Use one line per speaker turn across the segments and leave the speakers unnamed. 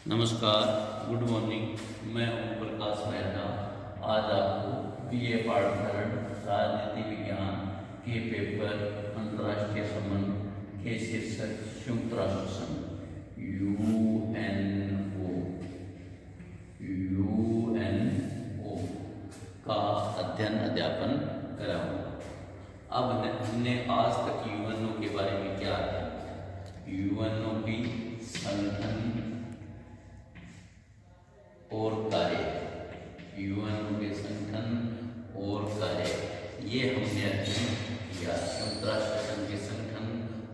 नमस्कार, good morning. मैं ओम प्रकाश मेहता आज आपको बीए पाठ्यक्रम राजनीति विज्ञान के पेपर अंतर्राष्ट्रीय संबंध के शीर्षक संयुक्त राष्ट्र संघ यूएनओ का अध्ययन अध्यापन कराऊंगा। अब हमने आज तक यूएनओ के बारे में क्या किया? यूएनओ की संगठन और कार्य, यूएनओ के संगठन और कार्य, ये हमने अध्ययन किया। संयुक्त राष्ट्र संघ के संगठन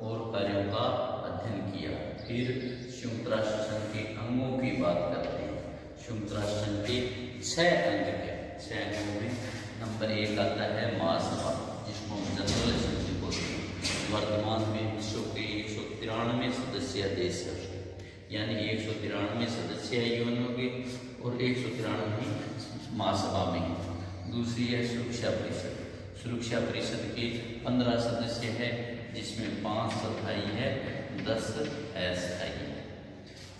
और कार्यों का अध्ययन किया। फिर संयुक्त राष्ट्र संघ के अंगों की बात करते हैं। संयुक्त राष्ट्र संघ के 6 अंग है। 6 अंगों में नंबर 1 आता है महासभा, जिसको हम जनरल असेंबली बोलते हैं। वर्तमान में विश्व के 193 सदस्य देश है, यानी 193 सदस्य है यूएनओ के और 193 महासभा में है। दूसरी है सुरक्षा परिषद। सुरक्षा परिषद के 15 सदस्य है, जिसमें 5 स्थायी है, 10 अस्थायी है।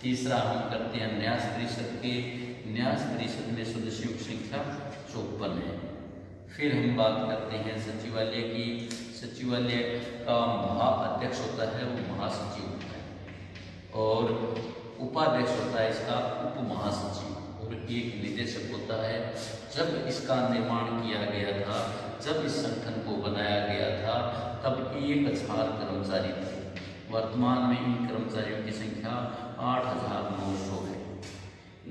तीसरा हम करते हैं न्यास परिषद के। न्यास परिषद में सदस्यों की संख्या 54 है। फिर हम बात करते हैं सचिवालय की। सचिवालय का महाअध्यक्ष होता है, वो महासचिव होता है, और उपाध्यक्ष होता है इसका उप महासचिव, और एक निदेशक होता है। जब इसका निर्माण किया गया था, जब इस संगठन को बनाया गया था, तब 1000 कर्मचारी थे। वर्तमान में इन कर्मचारियों की संख्या 8900 है।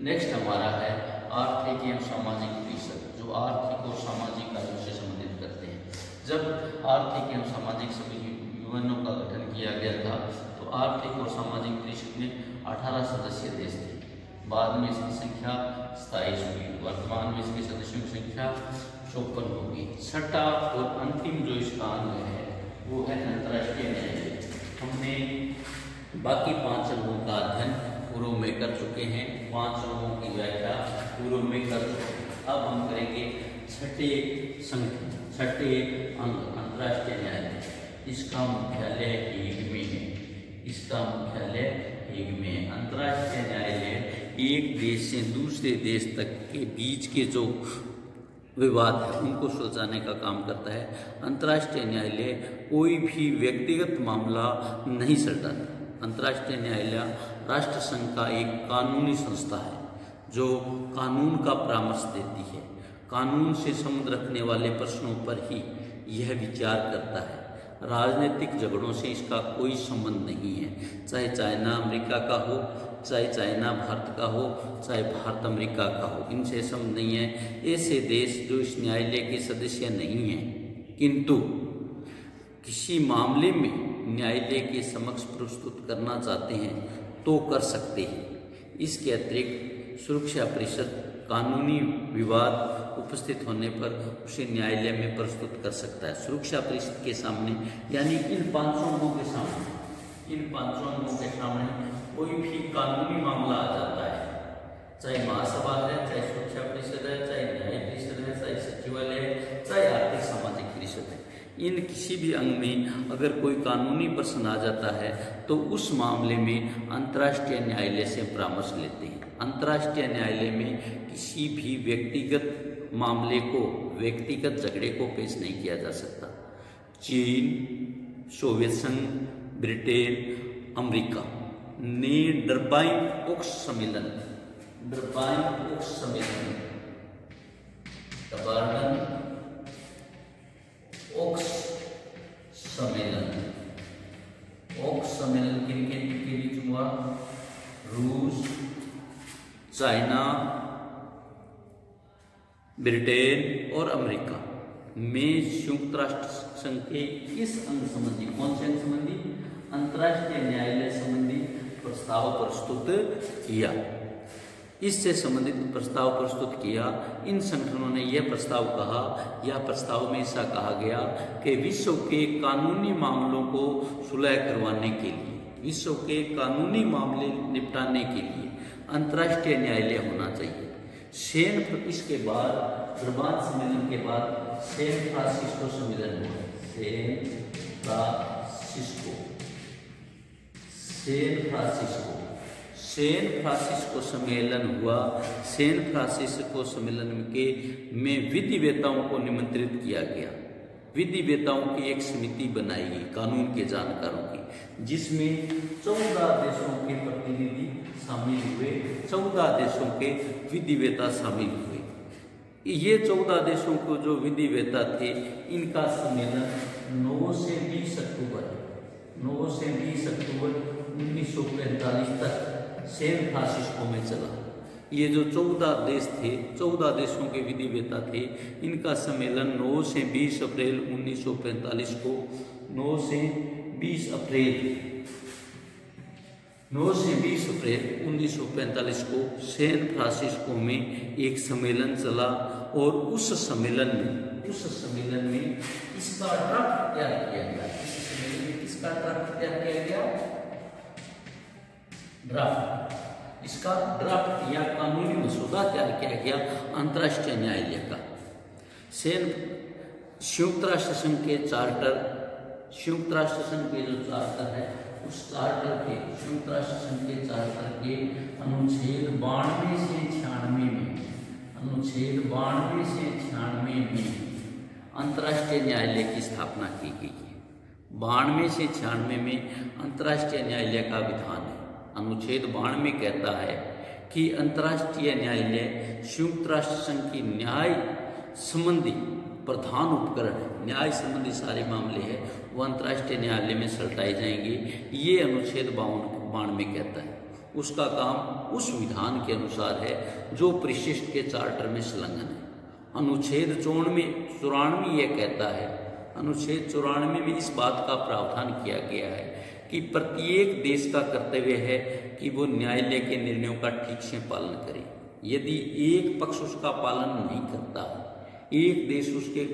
नेक्स्ट हमारा है आर्थिक एवं सामाजिक परिषद, जो आर्थिक और सामाजिक कार्यों से संबंधित करते हैं। जब आर्थिक एवं सामाजिक सभी यूएनओ का गठन किया गया था, तो आर्थिक और सामाजिक परिषद में 18 सदस्य देश थे। बाद में इसकी संख्या 27 हुई। वर्तमान में इसके सदस्यों की संख्या 54 होगी। छठा और अंतिम जो इसका अंग है, वो है अंतर्राष्ट्रीय न्यायालय। हमने बाकी 5 अंगों का अध्ययन पूर्व में कर चुके हैं, 5 अंगों की व्याख्या पूर्व में कर चुके हैं। अब हम करेंगे छठे अंग अंतर्राष्ट्रीय न्यायालय। इसका मुख्यालय हेग में है। इसका मुख्यालय हेग में है। अंतर्राष्ट्रीय न्यायालय एक देश से दूसरे देश तक के बीच के जो विवाद है उनको सुलझाने का काम करता है। अंतर्राष्ट्रीय न्यायालय कोई भी व्यक्तिगत मामला नहीं सुलझाता। अंतर्राष्ट्रीय न्यायालय राष्ट्र संघ का एक कानूनी संस्था है, जो कानून का परामर्श देती है। कानून से संबंध रखने वाले प्रश्नों पर ही यह विचार करता है। राजनीतिक झगड़ों से इसका कोई संबंध नहीं है। चाहे चाइना अमेरिका का हो, चाहे चाइना भारत का हो, चाहे भारत अमेरिका का हो, इनसे संबंध नहीं है। ऐसे देश जो इस न्यायालय के सदस्य नहीं हैं, किंतु किसी मामले में न्यायालय के समक्ष प्रस्तुत करना चाहते हैं तो कर सकते हैं। इसके अतिरिक्त सुरक्षा परिषद कानूनी विवाद उपस्थित होने पर उसे न्यायालय में प्रस्तुत कर सकता है। सुरक्षा परिषद के सामने, यानी इन 5 अंगों के सामने कोई भी कानूनी मामला आ जाता है, चाहे महासभा है, चाहे सुरक्षा परिषद है, चाहे न्याय परिषद है, चाहे सचिवालय है, चाहे आर्थिक सामाजिक परिषद है। इन किसी भी अंग में अगर कोई कानूनी प्रश्न आ जाता है तो उस मामले में अंतर्राष्ट्रीय न्यायालय से परामर्श लेते हैं। अंतर्राष्ट्रीय न्यायालय में किसी भी व्यक्तिगत मामले को, व्यक्तिगत झगड़े को पेश नहीं किया जा सकता। चीन, सोवियत संघ, ब्रिटेन, अमेरिका ने डरबाइन ओक्स सम्मेलन, ओक्स सम्मेलन किनके बीच हुआ? रूस, चाइना, ब्रिटेन और अमेरिका में संयुक्त राष्ट्र संघ के इस अंग संबंधी, कौन से अंग संबंधी? अंतर्राष्ट्रीय न्यायालय संबंधी प्रस्ताव प्रस्तुत किया। इससे संबंधित प्रस्ताव प्रस्तुत किया। इन संगठनों ने यह प्रस्ताव कहा, या प्रस्ताव में ऐसा कहा गया कि विश्व के कानूनी मामलों को सुलह करवाने के लिए, विश्व के कानूनी मामले निपटाने के लिए अंतर्राष्ट्रीय न्यायालय होना चाहिए। इसके बाद डरबान सम्मेलन के बाद सैन फ्रांसिस्को सम्मेलन हुआ। सैन फ्रांसिस्को सैन फ्रांसिस्को सम्मेलन हुआ। सैन फ्रांसिस्को सम्मेलन में विधिवेताओं को निमंत्रित किया गया। विधिवेताओं की एक समिति बनाई गई कानून के जानकारों की, जिसमें 14 देशों के प्रतिनिधि शामिल हुए, 14 देशों के विधिवेता शामिल हुए। ये 14 देशों को जो विधिवेता थे, इनका सम्मेलन 9 से 20 अक्टूबर 1945 तक सैन फ्रांसिस्को में चला। ये जो 14 देश थे, 14 देशों के विधिवेता थे, इनका सम्मेलन 9 से 20 अप्रैल 1945 को 9 से 20 अप्रैल 1945 को सैन फ्रांसिस्को में एक सम्मेलन चला। और उस सम्मेलन में इसका ड्राफ्ट तैयार किया गया। इस सम्मेलन में इसका ड्राफ्ट तैयार किया गया। इसका ड्राफ्ट या कानूनी मसौदा तैयार किया गया अंतर्राष्ट्रीय न्यायालय का। संयुक्त राष्ट्र संघ के चार्टर, संयुक्त राष्ट्र संघ के जो चार्टर है, उस चार्टर के, संयुक्त राष्ट्र संघ के चार्टर के अनुच्छेद 92 से 96 में अंतर्राष्ट्रीय न्यायालय की स्थापना की गई है। 92 से 96 में अंतर्राष्ट्रीय न्यायालय का विधान है। अनुच्छेद 92 कहता है कि अंतर्राष्ट्रीय न्यायालय संयुक्त राष्ट्र संघ की न्याय संबंधी प्रधान उपकरण है। न्याय संबंधी सारे मामले हैं वो अंतर्राष्ट्रीय न्यायालय में सलटाए जाएंगे, ये अनुच्छेद 92 कहता है। उसका काम उस विधान के अनुसार है जो परिशिष्ट के चार्टर में संलग्न है। अनुच्छेद 94 यह कहता है, अनुच्छेद 94 में इस बात का प्रावधान किया गया है कि प्रत्येक देश का कर्तव्य है कि वो न्यायालय के निर्णयों का ठीक से पालन करे। यदि एक पक्ष उसका पालन नहीं करता है, एक देश उसके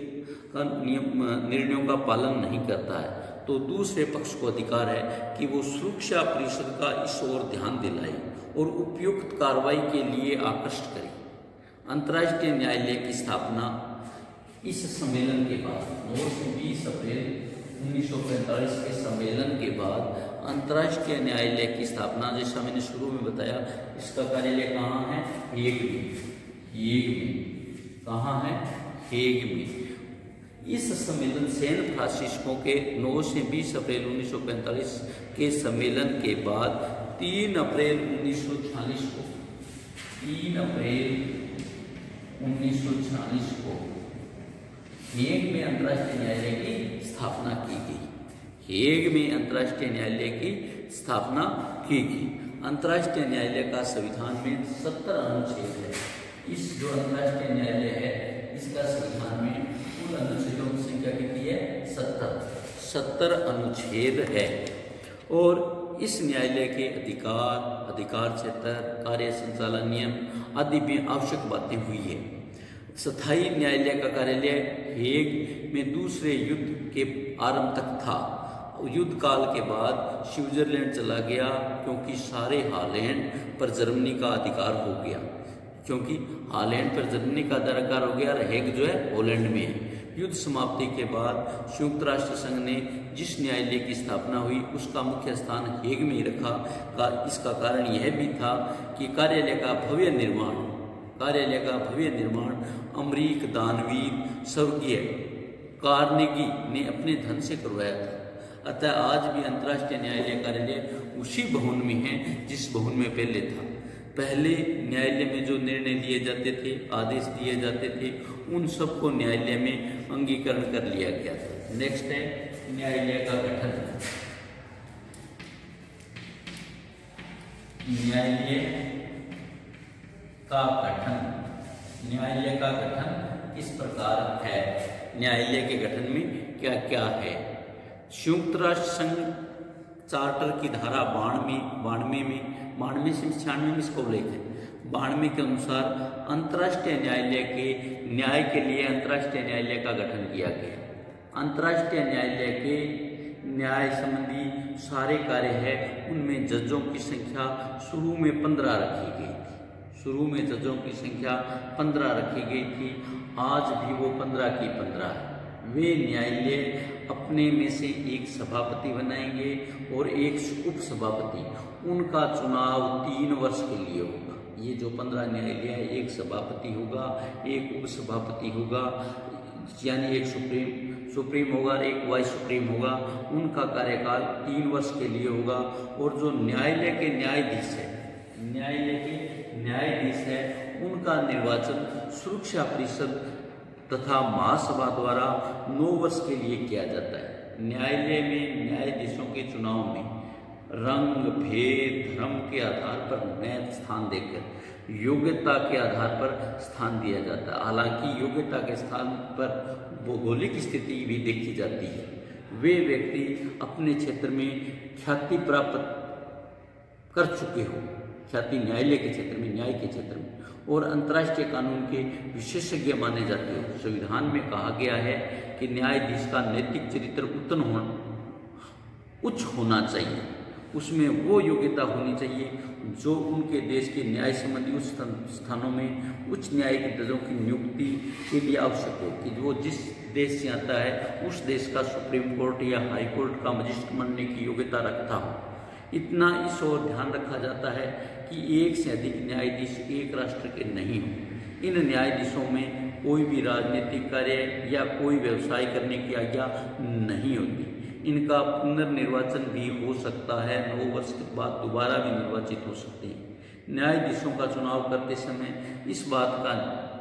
निर्णयों का पालन नहीं करता है, तो दूसरे पक्ष को अधिकार है कि वो सुरक्षा परिषद का इस ओर ध्यान दिलाए और उपयुक्त कार्रवाई के लिए आकृष्ट करे। अंतर्राष्ट्रीय न्यायालय की स्थापना इस सम्मेलन के बाद 9 से 20 अप्रैल 1945 के सम्मेलन के बाद अंतर्राष्ट्रीय न्यायालय की स्थापना, जैसा मैंने शुरू में बताया, इसका कार्यालय कहाँ है? हेग में। कहाँ है? हेग में। इस सम्मेलन सैन फ्रांसिस्को के 9 से 20 अप्रैल 1945 के सम्मेलन के बाद 3 अप्रैल 1946 को हेग में अंतर्राष्ट्रीय न्यायालय की स्थापना की गई। हेग में अंतर्राष्ट्रीय न्यायालय की स्थापना की गई। अंतर्राष्ट्रीय न्यायालय का संविधान में 70 अनुच्छेद है। इस जो अंतर्राष्ट्रीय न्यायालय है, इसका संविधान में कुल अनुच्छेदों की संख्या कितनी है? 70 अनुच्छेद है। और इस न्यायालय के अधिकार क्षेत्र, कार्य संचालन नियम आदि में आवश्यक बातें हुई है। स्थायी न्यायालय का कार्यालय हेग में दूसरे युद्ध के आरंभ तक था। युद्ध काल के बाद स्विट्जरलैंड चला गया, क्योंकि सारे हॉलैंड पर जर्मनी का अधिकार हो गया। क्योंकि हॉलैंड पर जर्मनी का अधिकार हो गया, हेग जो है हॉलैंड में है। युद्ध समाप्ति के बाद संयुक्त राष्ट्र संघ ने जिस न्यायालय की स्थापना हुई उसका मुख्य स्थान हेग में ही रखा। इसका कारण यह भी था कि कार्यालय का भव्य निर्माण अमरीक दानवीर स्वर्गीय कार्नेगी ने अपने धन से करवाया था। अतः आज भी अंतर्राष्ट्रीय न्यायालय कार्यालय उसी भवन में है जिस भवन में पहले था। पहले न्यायालय में जो निर्णय लिए जाते थे, आदेश दिए जाते थे, उन सबको न्यायालय में अंगीकरण कर लिया गया था। नेक्स्ट है न्यायालय का गठन। न्यायालय का गठन किस प्रकार है? न्यायालय के गठन में क्या क्या है? संयुक्त राष्ट्र संघ चार्टर की धारा 92 से 96 में इसका उल्लेख है। 92 के अनुसार अंतर्राष्ट्रीय न्यायालय के न्याय के लिए अंतर्राष्ट्रीय न्यायालय का गठन किया गया। अंतर्राष्ट्रीय न्यायालय के न्याय संबंधी सारे कार्य है, उनमें जजों की संख्या शुरू में 15 रखी गई थी। शुरू में जजों की संख्या 15 रखी गई थी। आज भी वो 15 की 15 है। वे न्यायालय अपने में से एक सभापति बनाएंगे और एक उप सभापति। उनका चुनाव 3 वर्ष के लिए होगा। ये जो 15 न्यायालय है, एक सभापति होगा, एक उप सभापति होगा, यानी एक सुप्रीम होगा, एक वाइस सुप्रीम होगा। उनका कार्यकाल 3 वर्ष के लिए होगा। और जो न्यायालय के न्यायाधीश है उनका निर्वाचन सुरक्षा परिषद तथा महासभा द्वारा 9 वर्ष के लिए किया जाता है। न्यायालय में न्यायाधीशों के चुनाव में रंग, भेद, धर्म के आधार पर नया स्थान देकर योग्यता के आधार पर स्थान दिया जाता है। हालांकि योग्यता के स्थान पर भौगोलिक स्थिति भी देखी जाती है। वे व्यक्ति अपने क्षेत्र में ख्याति प्राप्त कर चुके हो, ख्याति न्यायालय के क्षेत्र में, न्याय के क्षेत्र में, और अंतर्राष्ट्रीय कानून के विशेषज्ञ माने जाते हो। संविधान में कहा गया है कि न्यायाधीश का नैतिक चरित्र उच्च होना चाहिए। उसमें वो योग्यता होनी चाहिए जो उनके देश के न्याय संबंधी उच्च स्थानों में उच्च न्यायिक दर्जों की नियुक्ति के लिए आवश्यक हो, कि वो जिस देश से आता है उस देश का सुप्रीम कोर्ट या हाई कोर्ट का मजिस्ट्रेट बनने की योग्यता रखता हो। इतना इस ओर ध्यान रखा जाता है कि एक से अधिक न्यायाधीश एक राष्ट्र के नहीं हो। इन न्यायाधीशों में कोई भी राजनीतिक कार्य या कोई व्यवसाय करने की आज्ञा नहीं होती। इनका पुनर्निर्वाचन भी हो सकता है, 9 वर्ष के बाद दोबारा भी निर्वाचित हो सकते हैं। न्यायाधीशों का चुनाव करते समय इस बात का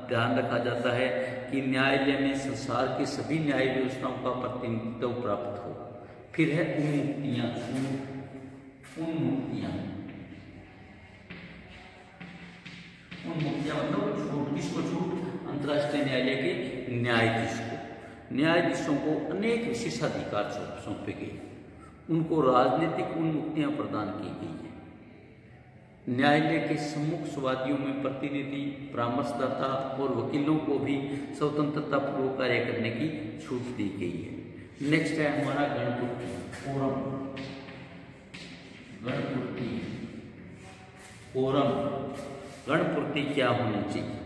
ध्यान रखा जाता है कि न्यायालय में संसार के सभी न्याय व्यवस्थाओं का प्रतिनिधित्व प्राप्त हो। फिर है उन्मुक्तियां मतलब छूट। किसको छूट? अंतर्राष्ट्रीय न्यायालय के न्यायाधीश को। न्यायाधीशों को अनेक विशेषाधिकार सौंपे गए। उनको राजनीतिक उन्मुक्तियां प्रदान की गई है। न्यायालय के सम्मुखवादियों में प्रतिनिधि, परामर्शदाता और वकीलों को भी स्वतंत्रता पूर्वक कार्य करने की छूट दी गई है। नेक्स्ट है हमारा गणपूर्ति फोरम। गणपूर्ति क्या होनी चाहिए?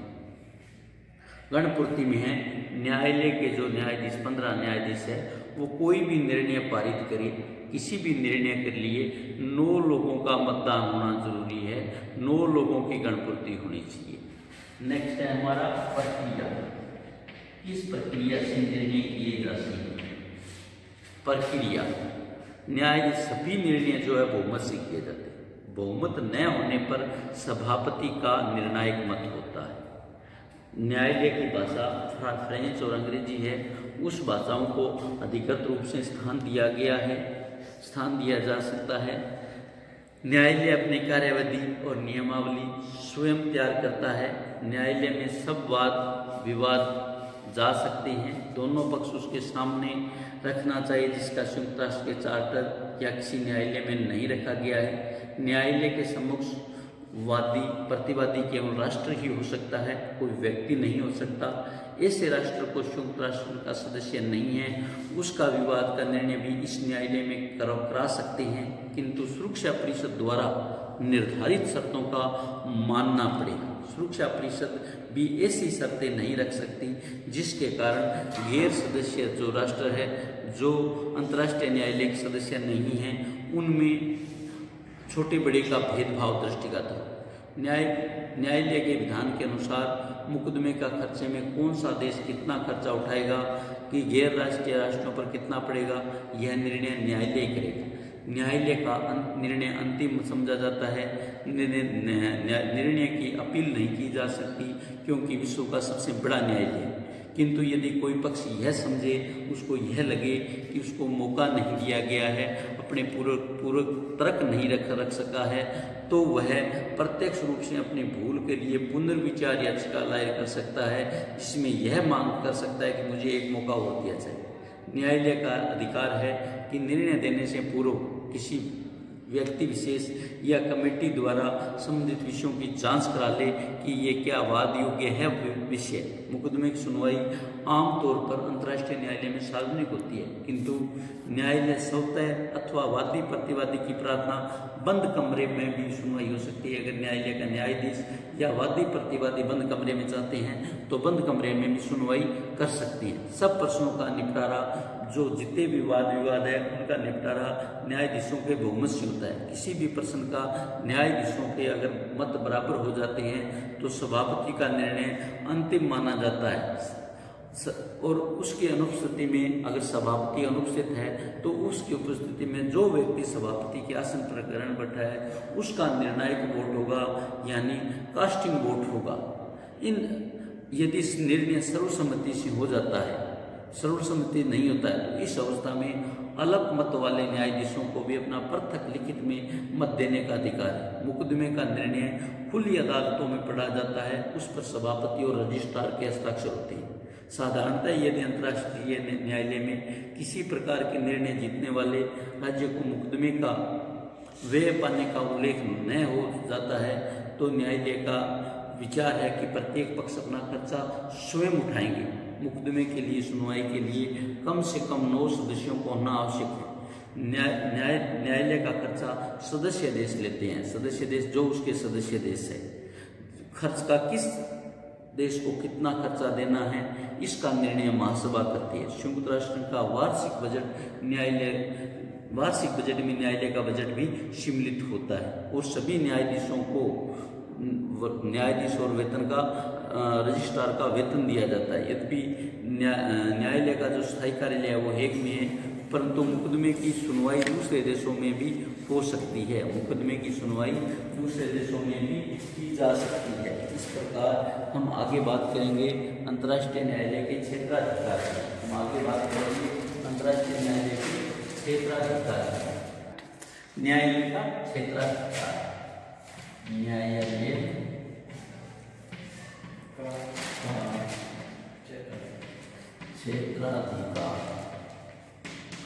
गणपूर्ति में है न्यायालय के जो न्यायाधीश 15 न्यायाधीश है वो कोई भी निर्णय पारित करे, किसी भी निर्णय के लिए 9 लोगों का मतदान होना जरूरी है। 9 लोगों की गणपूर्ति होनी चाहिए। नेक्स्ट है हमारा प्रक्रिया। किस प्रक्रिया से निर्णय किए जा सकते हैं? प्रक्रिया न्यायाधीश सभी निर्णय जो है बहुमत से किए जाते हैं। बहुमत न होने पर सभापति का निर्णायक मत होता है। न्यायालय की भाषा फ्रेंच और अंग्रेजी है। उस भाषाओं को अधिकृत रूप से स्थान दिया जा सकता है। न्यायालय अपनी कार्यावधि और नियमावली स्वयं तैयार करता है। न्यायालय में सब वाद विवाद जा सकते हैं। दोनों पक्ष उसके सामने रखना चाहिए, जिसका संयुक्त राष्ट्र के चार्टर या किसी न्यायालय में नहीं रखा गया है। न्यायालय के सम्मुख प्रतिवादी केवल राष्ट्र ही हो सकता है, कोई व्यक्ति नहीं हो सकता। ऐसे राष्ट्र को संयुक्त राष्ट्र का सदस्य नहीं है, उसका विवाद का निर्णय भी इस न्यायालय में करा सकते हैं, किंतु सुरक्षा परिषद द्वारा निर्धारित शर्तों का मानना पड़ेगा। सुरक्षा परिषद भी ऐसी शर्तें नहीं रख सकती जिसके कारण गैर सदस्य जो राष्ट्र है, जो अंतर्राष्ट्रीय न्यायालय के सदस्य नहीं हैं, उनमें छोटे बड़े का भेदभाव दृष्टिगत हो। न्यायालय के विधान के अनुसार मुकदमे का खर्चे में कौन सा देश कितना खर्चा उठाएगा, कि गैर राष्ट्रीय राष्ट्रों पर कितना पड़ेगा, यह निर्णय न्यायालय करेगा। न्यायालय का निर्णय अंतिम समझा जाता है। निर्णय की अपील नहीं की जा सकती, क्योंकि विश्व का सबसे बड़ा न्यायालय है। किंतु यदि कोई पक्ष यह समझे, उसको यह लगे कि उसको मौका नहीं दिया गया है, अपने पूर्व तर्क नहीं रख सका है, तो वह प्रत्यक्ष रूप से अपनी भूल के लिए पुनर्विचार याचिका दायर कर सकता है, जिसमें यह मांग कर सकता है कि मुझे एक मौका और दिया जाए। न्यायालय का अधिकार है कि निर्णय देने से पूर्व किसी व्यक्ति विशेष या कमेटी द्वारा संबंधित विषयों की जांच करा ले कि ये क्या वाद योग्य है विषय। मुकदमे की सुनवाई आमतौर पर अंतर्राष्ट्रीय न्यायालय में सार्वजनिक होती है, किंतु न्यायालय स्वतः अथवा वादी प्रतिवादी की प्रार्थना बंद कमरे में भी सुनवाई हो सकती है। अगर न्यायालय का न्यायाधीश या वादी प्रतिवादी बंद कमरे में चाहते हैं तो बंद कमरे में भी सुनवाई कर सकती है। सब प्रश्नों का निपटारा, जो जितने भी वाद विवाद है उनका निपटारा न्यायाधीशों के बहुमत से होता है। किसी भी प्रश्न का न्यायाधीशों के अगर मत बराबर हो जाते हैं तो सभापति का निर्णय अंतिम माना जाता है, और उसकी अनुपस्थिति में अगर सभापति अनुपस्थित है तो उसकी उपस्थिति में जो व्यक्ति सभापति के आसन पर ग्रहण बैठा है उसका निर्णायक वोट होगा, यानी कास्टिंग वोट होगा। यदि इस निर्णय सर्वसम्मति से हो जाता है, सर्वसम्मति नहीं होता है, तो इस अवस्था में अलग मत वाले न्यायाधीशों को भी अपना पृथक लिखित में मत देने का अधिकार है। मुकदमे का निर्णय खुली अदालतों में पढ़ा जाता है, उस पर सभापति और रजिस्ट्रार के हस्ताक्षर होते हैं। साधारणतः यदि अंतर्राष्ट्रीय न्यायालय में किसी प्रकार के निर्णय जीतने वाले राज्य को मुकदमे का व्यय पाने का उल्लेख न हो जाता है तो न्यायालय का विचार है कि प्रत्येक पक्ष अपना खर्चा स्वयं उठाएंगे। मुकदमे के लिए सुनवाई के लिए कम से कम 9 सदस्यों को होना आवश्यक है। न्यायालय का खर्चा सदस्य देश लेते हैं। सदस्य देश जो उसके सदस्य देश है, खर्च का किस देश को कितना खर्चा देना है इसका निर्णय महासभा करती है। संयुक्त राष्ट्र का वार्षिक बजट में न्यायालय का बजट भी सम्मिलित होता है, और सभी न्यायाधीशों को न्यायाधीश और वेतन का रजिस्ट्रार का वेतन दिया जाता है। यद्यपि न्यायालय का जो स्थायी कार्यालय है वो हेग में है, परंतु मुकदमे की सुनवाई दूसरे देशों में भी हो सकती है। मुकदमे की सुनवाई दूसरे देशों में भी की जा सकती है। इस प्रकार हम आगे बात करेंगे अंतर्राष्ट्रीय न्यायालय के क्षेत्राधिकार की। हम आगे बात करेंगे अंतर्राष्ट्रीय न्यायालय के क्षेत्राधिकार। न्यायालय का क्षेत्राधिकार, न्यायालय क्षेत्राधिकार।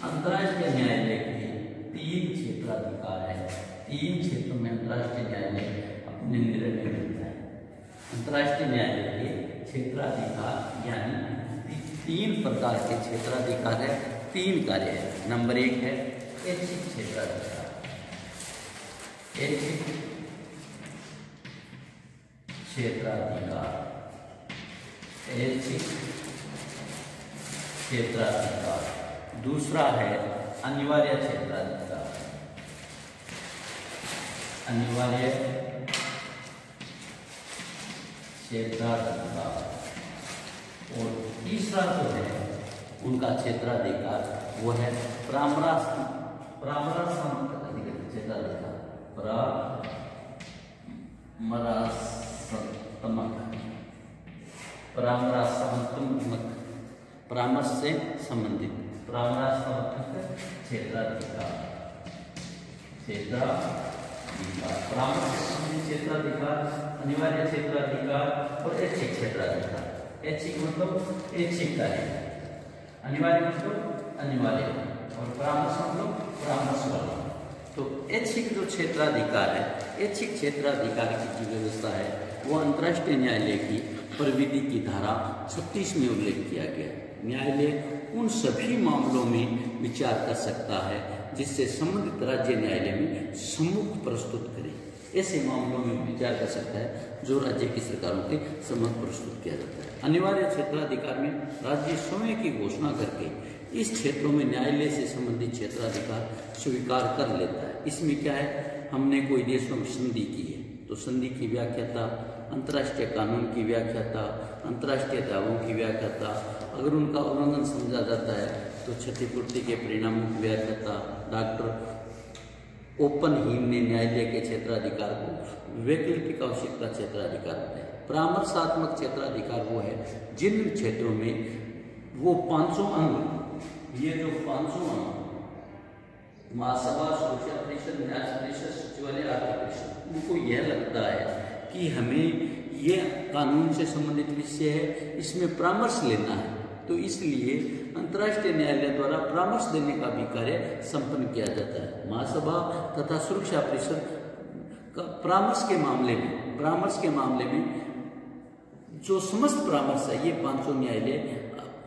अंतर्राष्ट्रीय न्यायालय के 3 क्षेत्राधिकार है। 3 क्षेत्रों में अंतर्राष्ट्रीय न्यायालय अपने निर्णय लेता है। अंतर्राष्ट्रीय न्यायालय के क्षेत्राधिकार यानी 3 प्रकार के क्षेत्राधिकार है, 3 कार्य है। नंबर 1 है ऐच्छिक क्षेत्राधिकार। ऐच्छिक क्षेत्राधिकार, ऐच्छिक क्षेत्राधिकार। दूसरा है अनिवार्य क्षेत्राधिकार, अनिवार्य क्षेत्राधिकार। और तीसरा जो है उनका क्षेत्राधिकार वो है परामर्शात्मक क्षेत्राधिकार, परामर्श से संबंधित परामर्शात्मक क्षेत्राधिकार, परामर्श से संबंधित क्षेत्राधिकार, अनिवार्य क्षेत्राधिकार और ऐच्छिक क्षेत्राधिकार। ऐच्छिक मतलब ऐच्छिक कार्य, अनिवार्य मतलब अनिवार्य, और परामर्श मतलब परामर्श वाला। तो ऐच्छिक जो क्षेत्राधिकार है, ऐच्छिक क्षेत्राधिकार की जो व्यवस्था है वो अंतर्राष्ट्रीय न्यायालय की प्रविधि की धारा 36 में उल्लेख किया गया है। न्यायालय उन सभी मामलों में विचार कर सकता है जिससे संबंधित राज्य न्यायालय में सम्मुख प्रस्तुत करे। ऐसे मामलों में विचार कर सकता है जो राज्य की सरकारों के सम्मुख प्रस्तुत किया जाता है। अनिवार्य क्षेत्राधिकार में राज्य स्वयं की घोषणा करके इस क्षेत्रों में न्यायालय से संबंधित क्षेत्राधिकार स्वीकार कर लेता है। इसमें क्या है, हमने कोई देशों में संधि की है तो संधि की व्याख्याता, अंतर्राष्ट्रीय कानून की व्याख्याता, अंतर्राष्ट्रीय दावों की व्याख्याता, अगर उनका उल्लंघन समझा जाता है तो क्षतिपूर्ति के परिणामों की व्याख्याता। डॉक्टर ओपनहीम ने न्यायालय के क्षेत्राधिकार को वैकल्पिक आवश्यकता क्षेत्राधिकार बताया। परामर्शात्मक क्षेत्राधिकार वो है जिन क्षेत्रों में वो 500 अंग, ये जो 500 अंग महासभा, सुरक्षा परिषद, न्याय परिषद, सचिवालय, आर्थिक परिषद, उनको यह लगता है कि हमें ये कानून से संबंधित विषय है, इसमें परामर्श लेना है, तो इसलिए अंतर्राष्ट्रीय न्यायालय द्वारा परामर्श देने का भी कार्य संपन्न किया जाता है। महासभा तथा सुरक्षा परिषद का परामर्श के मामले में जो समस्त परामर्श है, ये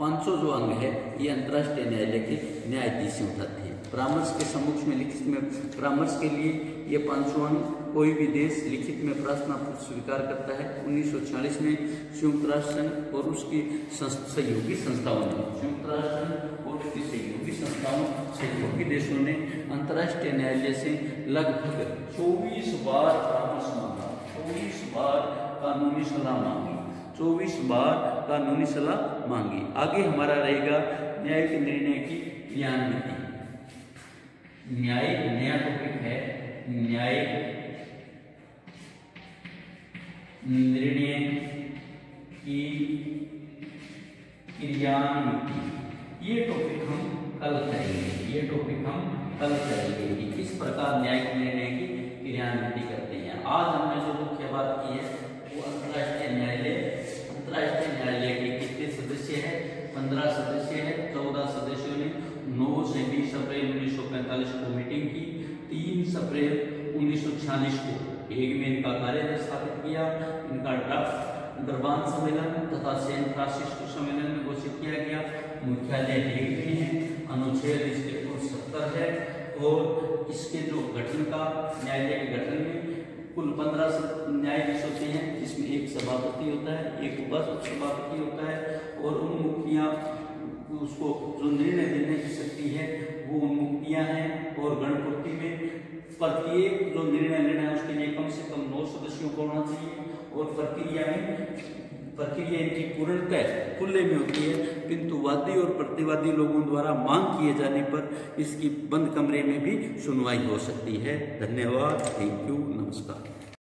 पांचों जो अंग है, ये अंतर्राष्ट्रीय न्यायालय के न्यायाधीश उठाते हैं। परामर्श के सम्मुख में लिखित में परामर्श के लिए ये पांचों अंग कोई भी देश लिखित में प्रार्थना स्वीकार करता है। 1946 में संयुक्त राष्ट्र संघ और उसकी सहयोगी संस्थाओं ने सहयोगी देशों ने अंतर्राष्ट्रीय न्यायालय से लगभग 24 बार परामर्श मांगा, 24 बार कानूनी सलाह मांगी। आगे हमारा रहेगा न्यायिक निर्णय की क्रियान्विति। नया टॉपिक है न्यायिक निर्णय की क्रियान्विति। ये टॉपिक हम कल करेंगे कि किस प्रकार न्यायिक निर्णय की क्रियान्विति करते हैं। आज हमने जो मुख्य बात की है वो अंतर्राष्ट्रीय न्यायालय के कितने सदस्य हैं? 15 सदस्य हैं। 14 सदस्यों ने 9 से 20 अप्रैल 1945 को मीटिंग की। 3 अप्रैल 1946 को हेग में इनका कार्य स्थापित किया। इनका ड्राफ्ट दरबान सम्मेलन तथा सैन फ्रांसिस्को सम्मेलन में घोषित किया गया। मुख्यालय हेग में है। अनुच्छेद इसके कुल 70 है और इसके जो गठन का न्यायालय के गठन में कुल 15 न्यायाधीश होते हैं, जिसमें एक सभापति होता है, एक उपसभापति होता है और उन मुखिया उसको जो निर्णय देने की शक्ति है वो उन मुखिया हैं। और गणपूर्ति में प्रत्येक जो निर्णय लेना है उसके लिए कम से कम 9 सदस्यों को होना चाहिए। और प्रक्रिया इनकी पूर्णतः खुले में होती है, किंतु वादी और प्रतिवादी लोगों द्वारा मांग किए जाने पर इसकी बंद कमरे में भी सुनवाई हो सकती है। धन्यवाद, थैंक यू, नमस्कार।